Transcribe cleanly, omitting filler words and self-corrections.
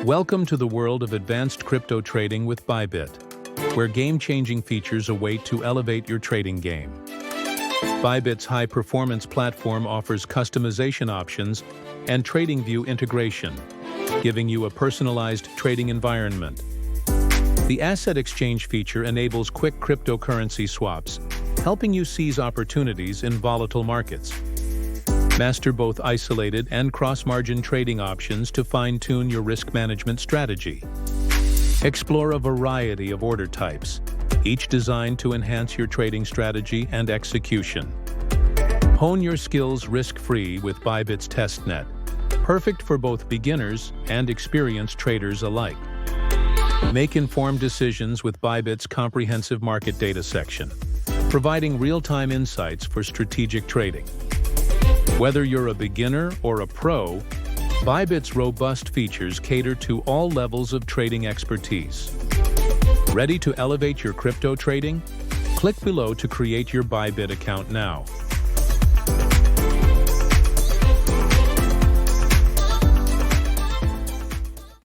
Welcome to the world of advanced crypto trading with Bybit, where game-changing features await to elevate your trading game. Bybit's high-performance platform offers customization options and TradingView integration, giving you a personalized trading environment. The asset exchange feature enables quick cryptocurrency swaps, helping you seize opportunities in volatile markets. Master both isolated and cross-margin trading options to fine-tune your risk management strategy. Explore a variety of order types, each designed to enhance your trading strategy and execution. Hone your skills risk-free with Bybit's testnet, perfect for both beginners and experienced traders alike. Make informed decisions with Bybit's comprehensive market data section, providing real-time insights for strategic trading. Whether you're a beginner or a pro, Bybit's robust features cater to all levels of trading expertise. Ready to elevate your crypto trading? Click below to create your Bybit account now.